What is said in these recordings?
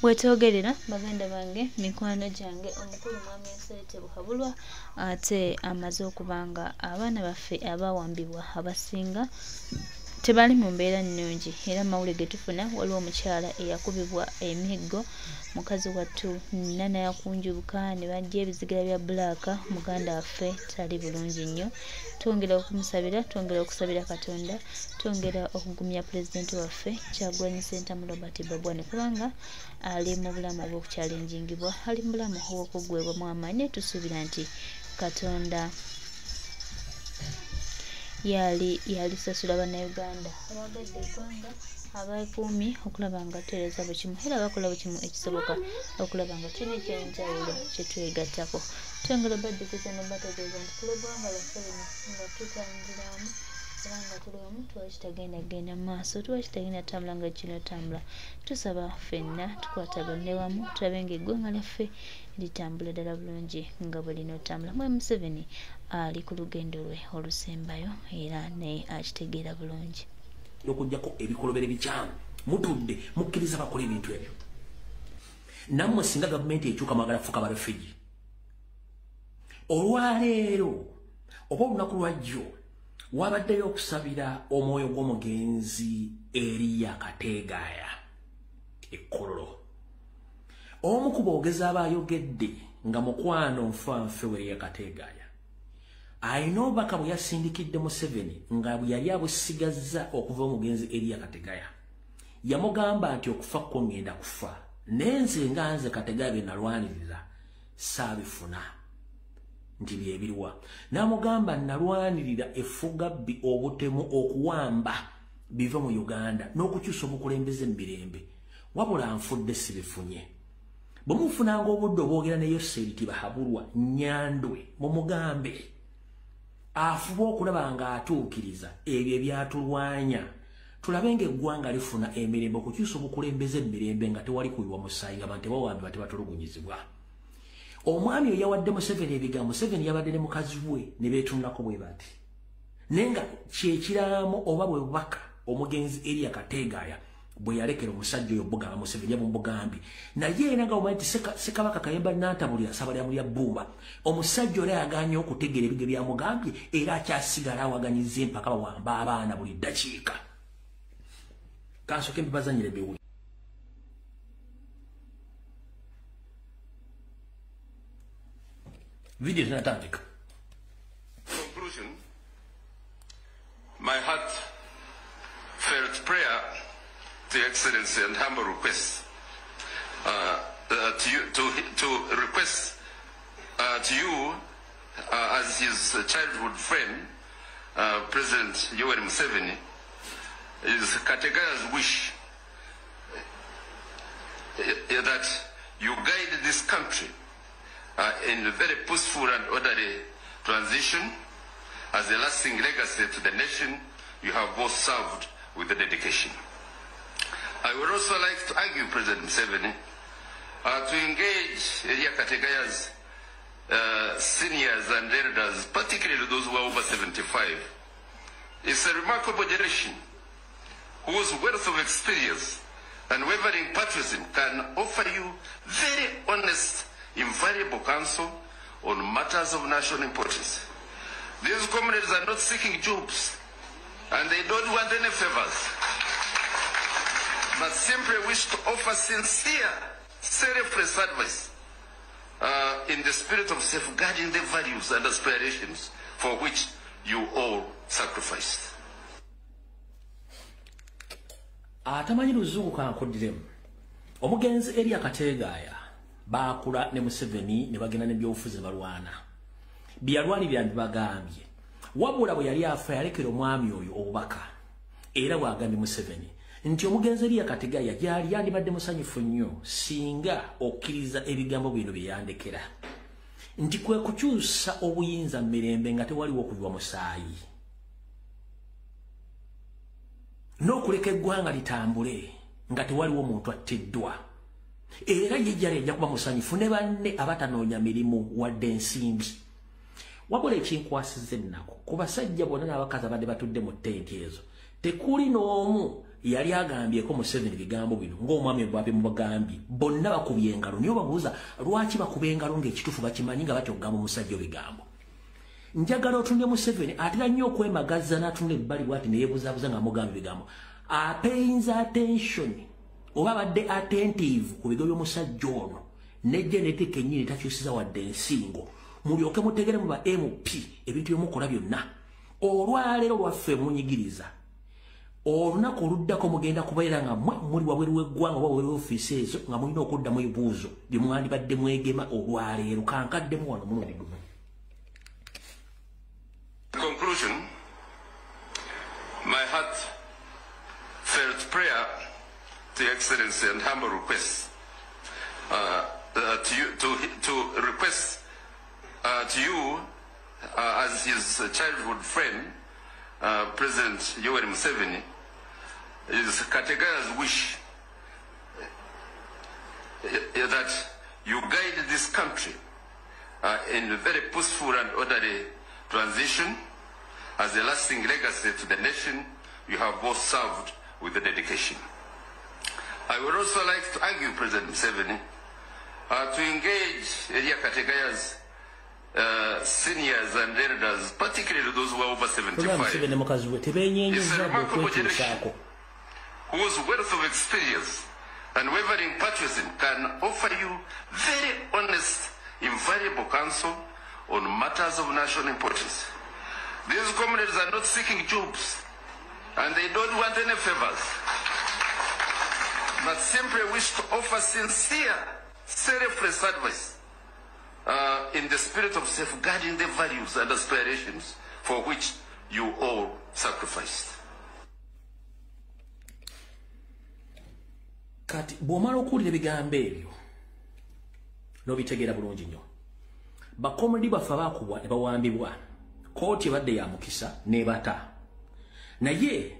Bwetogerera baganda bange mikwano gyange omukulu mwami Nsete Buhabulwa ate amaze okubanga abaana baffe abawambibwa abasinga tebali mu mbeera nnungi era mawulire getufuna waliwo omukyala eyakubibwa emiggo mukazi wattu nana yakunjubuka ne bajja ebizigira bya bbulaaka muganda waffe tali bulungi nnyo twongera okumusabira twongera okusabira Katonda twongera okugumya pulezidenti waffe Kyagulanyi Ssentamu Robert Babwani kubanga ali mu bulamu obw'okukyalengingibwa ali mu bulamu obw'okugwebwamu amaanyi tusuubira nti Katonda yali sasula bannayuganda abagadde eggwanga abakuumi okulaba nga tutereeza buli kimu era bakola buli kimu ekisoboka okulaba nga tulina ekyenjawulo kyetwegattako twongera baddukiza ne bategeeza nti tulogwanga lwasabini nga tutambulamu era nga tuli omu twakitagenda mu maaso twakitagenda tambula nga kino tambula tusaba ffenna tukwatagane wamu tulabe ng'eggwanga lyaffe litambula ddala bulungi nga bwe lino otambula mwe Museveni ali ku lugendo lwe olusembayo era naye akitegeera bulungi n'okujjako ebikolobero bikyamu mutudde mukkiriza bakola ebintu ebyo nammwe singa gavumenti ekyuka mwagala kufuuka barefugee olwaleero oba olunaku lwajjo wabaddeyo okusabira omwoyo gw'omugenzi Eriya Kateegaya Ekkololo omu ku boogezi aba ayogedde nga mukwano nfanfe w'Eriya Kateegaya ayina obubaka bwe yasindikidde Museveni nga bwe yali abusigazza okuva omugenzi Eriya Kateegaya yamugamba nti okufa kwo ngenda kufa nenze nga nze Kateegaya bye nalwanirira saabifuna nti byebiriwa namugamba nalwanirira effugabbi obutemu okuwamba biva mu Uganda n'okukyusa obukulembeze mu mirembe wabula nfudde sibifunye bwe mufunanga obudde obwogera ne Yoseri Bahabulwa Nyandwe mumugambe afuba okulaba nga atuukiriza ebyo ebyatulwanya tulabe ng'eggwanga lifuna emirembe okukyusa obukulembeze mu mirembe nga tewali kuyiwa musaayi nga bantu bawambibwa tebatulugunyizibwa omwami oyo yawadde Museveni ebigambo Museveni yabadde ne mukazi we ne beetunulako bwe bati naye nga kyekiraamo oba bwe bubaka omugenzi Eriya Kateegaya bwe yalekera omusajja oyo bugamba Museveni yamubugambye naye era nga omanyi nti Ssekabaka Kayemba Nantabulira Ssaabalamu lya Bbumba omusajja oli ayaganye okutegeera ebigere byamugambye era akyasigala awaganyizza empaka bawamba abaana buli ddakiika kansooke mbibazanyire biwuli video zinatandika. Conclusion, my heartfelt prayer to Your Excellency and humble request to request to you as his childhood friend, President Yoweri Museveni, is Kateegaya's wish that you guide this country in a very peaceful and orderly transition as a lasting legacy to the nation you have both served with the dedication. I would also like to argue, President Museveni, to engage Eriya Kateegaya's seniors and elders, particularly those who are over 75. It's a remarkable generation whose wealth of experience and wavering patriotism can offer you very honest, invaluable counsel on matters of national importance. These comrades are not seeking jobs, and they don't want any favors, but simply wish to offer sincere, selfless advice in the spirit of safeguarding the values and aspirations for which you all sacrificed. Atamanyi luzungu kankoddiremu omugenzi Eriya Kateegaya baakula ne Museveni ne bagenda ne byobufuzi ne balwana byalwanirira bagambye wabula bwe yali afa yalekera omwami oyo obubaka era bwagambye Museveni nti omugenzi Eriya Kateegaya gyali yandibadde musanyufu nnyo singa okkiriza ebigambo bino bye yandekera nti kwe kukyusa obuyinza mu mirembe nga tewaliwo okuyiwa musaayi n'okuleka eggwanga litambule nga tewaliwo muntu attiddwa era ye jali ajja kuba musanyufu ne banne abatanoonya mirimu wadde ensimbi wabula ekinkwasiza ennaku ku basajja bonna n'abakazi abadde batudde mu ttenti ezo tekuli n'omu yali agambyeko Museveni bigambo bino ng'omwami bwabe mubagambye bonna bakubye engalo niyo babuuza lwaki bakuba engalo ng'ekitufu bakimanyi nga batya okugamba omusajja bigambo njagala otunde Museveni atera nnyo okwemagaza n'atunula ebbali bw'ati ne yeebuzaabuza ng'amugamba bigambo apayinza attention oba abadde attentive ku bigo by'omusajja ono ne Janet kennyini takyusiza wadde ensingo mulyoke mutegere mu ba MP ebintu byomukola byonna olwaleero lwaffe munyigiriza olunaku oluddako mugenda kubeera nga muli wabweru w'eggwanga oba wabweru w'ofiisi ezo nga mulina okuddamu ebibuuzo bye mwandibadde mwegema olwaleero kankaddemu wano mulundi gumu. Conclusion, my heartfelt prayer to Your Excellency and humble request to request to you as his childhood friend, President Yoweri Museveni, is Kategaya's wish that you guide this country in a very peaceful and orderly transition as a lasting legacy to the nation you have both served with the dedication. I would also like to argue President Museveni to engage Elia Kategaya's seniors and elders, particularly those who are over 75. It's a remarkable generation whose wealth of experience and wavering patriotism can offer you very honest, invaluable counsel on matters of national importance. These comrades are not seeking jobs, and they don't want any favors, but simply wish to offer sincere, selfless advice in the spirit of safeguarding the values and aspirations for which you all sacrificed. Kati bw'omala okuwulira ebigambo ebyo n'obitegeera bulungi nnyo bakomedi baffe abaakubwa ne bawambibwa kooti ebadde ya mukisa n'ebata naye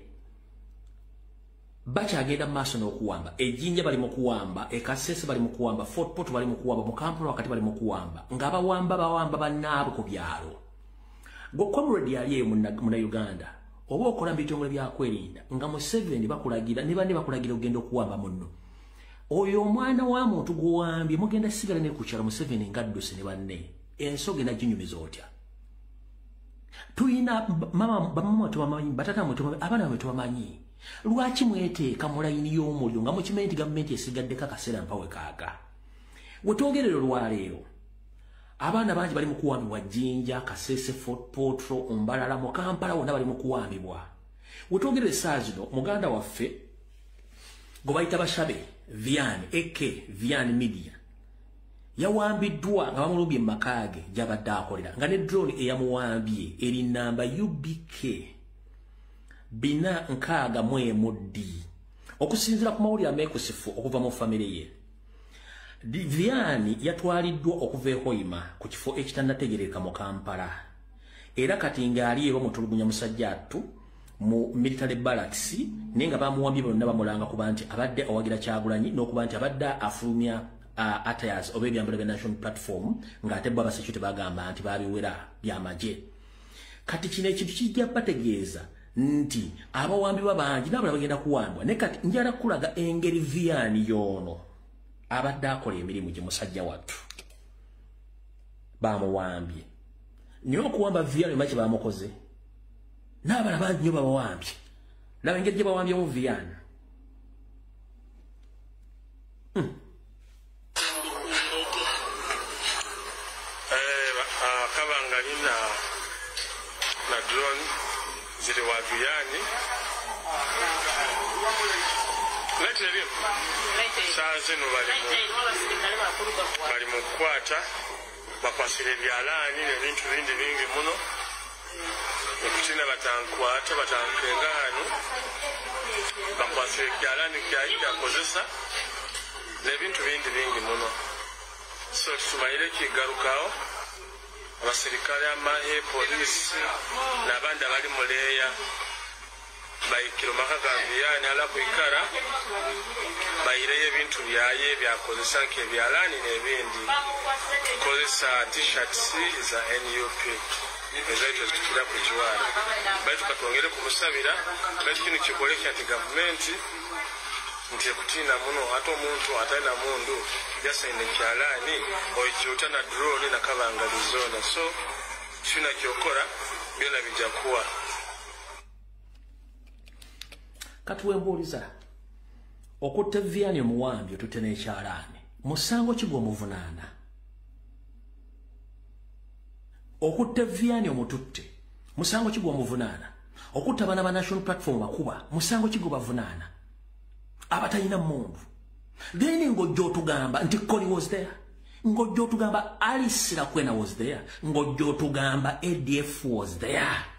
bakyagenda mu maaso n'okuwamba ejjinja bali mu kuwamba ekasese bali mu kuwamba Fort Portal bali mu kuwamba mu Kampala wakati bali mu kuwamba ng'abawamba bannaabwe ku byalo gwe comrade yali eyo Munnayuganda oba okola mu bitongole byakwerinda nga Museveni bakulagira ne bandi bakulagira ogenda okuwamba munno oyo omwana wa muntu gw'owambye mugenda sigala ne ku kyalo Museveni ngadduse ne banne ensoga enaginyumiza otya tuyina bamama tubamanyi batata mwe abaana bwe tubamanyi lwaki mweteeka mu layini y'omuliro nga mukimanyi nti gavumenti esigaddeko akaseera mpawe kaaga wetwogerero lwaleero abaana bangi bali mu kuwambibwa Jinja Kasese Fort Portal Mbalala mu Kampala wonna bali mu kuwambibwa wetwogerero essaawa zino muganda waffe gwe bayita Bashabe Vian Media yawambiddwa nga bamulumbye mu maka ge gy'abadde akolera nga ne drone eyamuwambye eri nnamba UBK 464 okusinziira ku mawulire ameekusifu okuva mu famire ye. Vian yatwaliddwa okuva e Hoima ku kifo ekitannategereka mu Kampala era kati ng'ali eba mutulugunya musajja attu mu military barracks nenga bamuwambye bonna bamulanga kuba nti abadde awagira Kyagulanyi n'okuba nti abadde afulumya attires oba ebyambalo bya National Platform ng'ate bo abasecurity bagamba nti babiwera by'amagye. Kati kino ekintu kijja bategeeza nti abawambibwa bangi n'abalala bagenda kuwambwa ne kati njala kulaga engeri Vian y'ono abadde akola emirimu gye musajja wattu bamuwambye naye okuwamba Vian maki bamukoze n'abalala bangi nnyo babawambye laba engeri gye bawambyemu Vian. Kabangalina na drone zile wa Vian letere saa zino bali mu kukwata bakwasira ebyalaani n'ebintu bindi bingi muno okutina batankwata batankengaano bakwasira ebyalaani kyayita akozesa n'ebintu bindi bingi muno so tutumayire kigarukawo abasirikale amahe polisi n'abandi abali mu leeya bayikira maka ga Vian ala kwikara bayireyo ebintu byaye byakozesa nk'ebyalaani n'ebindi kozesa t-shirts za NUP ezaito zitukira ku kiwala baitu katwongere kumusabira baitu kino kikoleka nti gavumenti nti ekutina muno ate omuntu atalina mundu yasaine kyalaani oikyuta na drone nakabangalizona so kina kyokora byona bijja kuwa katuwembuuliza okutta Vianney Omuwambi otutte n'ekyalaani musango ki gw'omuvunaana okutta Vianney omututte musango ki gw'omuvunaana okutta abaana ba National Platform bakuba musango ki gwebavunaana abatalina mundu then ng'ojja otugamba nti Kony was there ng'ojja otugamba Alice Rakwena was there ng'ojja otugamba ADF was there